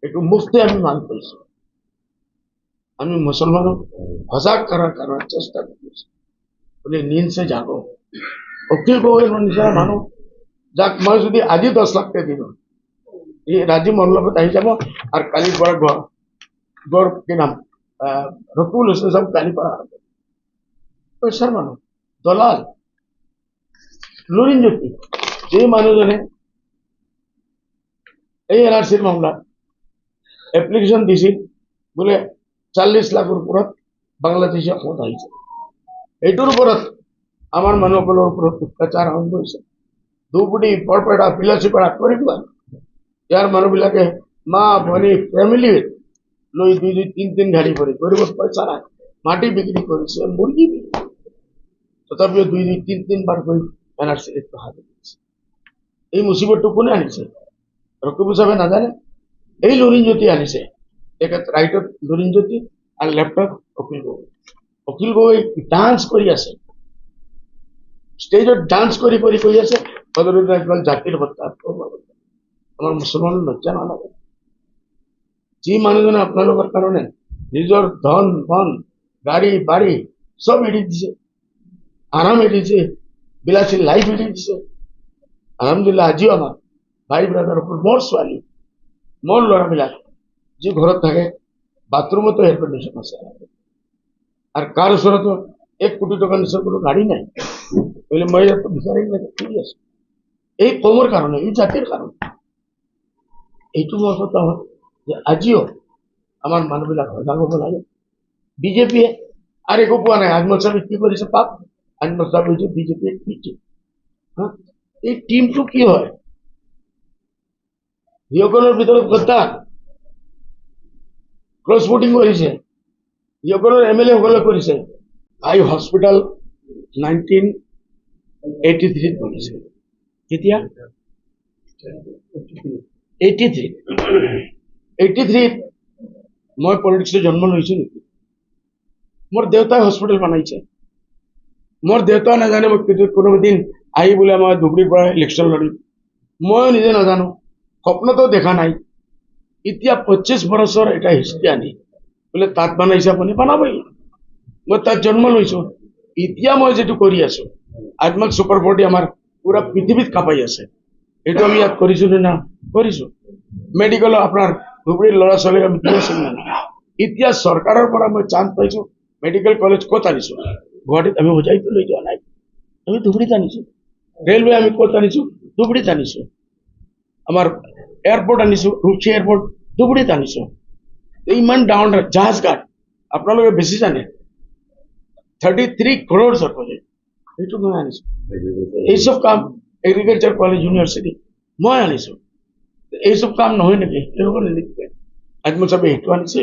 এইটো মুফতে আমি মান কৰিছোঁ। আমি মুছলমানক সজাগ কৰাৰ চেষ্টা কৰিছোঁ বুলি নীলছে যাব অখিল গগৈৰ নিচিনা মানুহ যাক মই যদি আজি 10 লাখ দিলোঁ এই ৰাজীৱ মোৰ লগত আহি যাব আৰু কালিৰ পৰা গড় কি নাম ৰকুল হুছেইন সাহেব কালিৰ পৰা পইচাৰ মানুহ দলাল লুৰিণজ্যোতি যে মানুহজনে এই NRCৰ মামলাত এপ্লিকেশ্যন দিছিল বোলে 40 লাখৰ ওপৰত বাংলাদেশী অসমত আহিছে এইটোৰ ওপৰত আমাৰ মানুহসকলৰ ওপৰত অত্যাচাৰ আৰম্ভ হৈছে ধুবুৰী বৰপেটা বিলাসীপাৰা কৰিব ইয়াৰ মানুহবিলাকে মা ভনী ফেমিলি লৈ 2-3 গাড়ী কৰি গৰিবত পইচা নাই মাটি বিক্ৰি কৰিছে মুৰ্গী তথাপিও 2-3 বাৰ গৈ NRC হাতে দিছে এই মুসিবতটো কোনে আনিছে ৰকিব সাহেবে নাজানে এই লুৰিণজ্যোতি আনিছে একে ৰাইটত লুৰিণজ্যোতি আৰু লেফটত অখিল গগৈ ডান্স কৰি আছে স্টেজত ডান্স কৰি কৈ আছে বদৰুদ্দিন আজমল জাতিৰ হত্যা আমাৰ মুছলমানৰ লজ্জা নালাগে যি মানুহজনে আপোনালোকৰ কাৰণে নিজৰ ধন বন গাড়ী বাড়ী সব এৰি দিছে আৰাম এৰি দিছে বিলাসী লাইফ এৰি দিছে আলহামদুলিল্লাহ আজিও আমাৰ ভাই ব্ৰাদাৰ মোৰ ছোৱালী মোৰ ল'ৰাবিলাক যি ঘৰত থাকে বাথৰুমতো এয়াৰ কণ্ডিশ্যন আছে আৰ কাৰ ওচৰতো 1 কোটি টাকা নিচে কোনো গাড়ী নাই বলে মই ইয়াতো বিচাৰি ঠিক আছে এই কমৰ কাৰণে এই জাতিৰ কাৰণে এইটো মোৰ কথা হয় যে আজিও আমাৰ মানুহবিলাক সজাগ হ'ব লাগে বিজেপিয়ে আৰ একো পোৱা নাই আজমল সাহেব কি কৰিছে পাপ আজমল সাহেব হৈছে বিজেপিৰ টিম এই টিমটো কি হয় ইসকলৰ ভিতৰত গদ্দাৰ ক্ৰছ ভোটিং কৰিছে ইসকলৰ MLA সকলে কৰিছে আই হস্পিটাল 1983 বনিছে কেতিয়া 83 মই পলিটিক্সত জন্ম লৈছো নেকি মোৰ দেউতাই হস্পিটাল বনাইছে মোৰ দেউতা নাজানে মই কোনোদিন আহি বোলে মই ধুবুৰীৰ পৰা ইলেকশ্যন লৰিম মই নিজে নাজানো স্বপ্নতো দেখা নাই এতিয়া 25 বছৰ এটা হিষ্ট্ৰী আনি বোলে তাত বনাইছে আপুনি বনাবই মই তাত জন্ম লৈছো এতিয়া মই যেটো কৰি আছো আজমল সুপাৰ বডি আমাৰ পুৰা পৃথিবীত কাপাই আছে এইটো আমি ইয়াত কৰিছো না কৰিছো মেডিকেল আপোনাৰ ধুবুৰীৰ ল'ৰা ছোৱালীক আমি দিছো না এতিয়া চৰকাৰৰ পৰা মই চান্স পাইছো মেডিকেল কলেজ ক'ত আনিছো গুৱাহাটীত আমি বুজাইতো লৈ যোৱা নাই আমি ধুবুৰীত আনিছো ৰেলৱে আমি ক'ত আনিছো ধুবুৰীত আনিছো আমাৰ এয়াৰপোৰ্ট আনিছো ৰূপসী এয়াৰপোৰ্ট ধুবুৰীত আনিছো ইমান ডাউন জাহাজ ঘাট আপোনালোকে বেছি জানে 33 crores project এইটো মই আনিছো এই সব কাম এগ্রিকালচার কলেজ ইউনিভার্সিটি মই আনিছো এই সব কাম নহয় নেকি তেওঁলোকে নিলিখে আজমল সাহেব এইটো আনিছে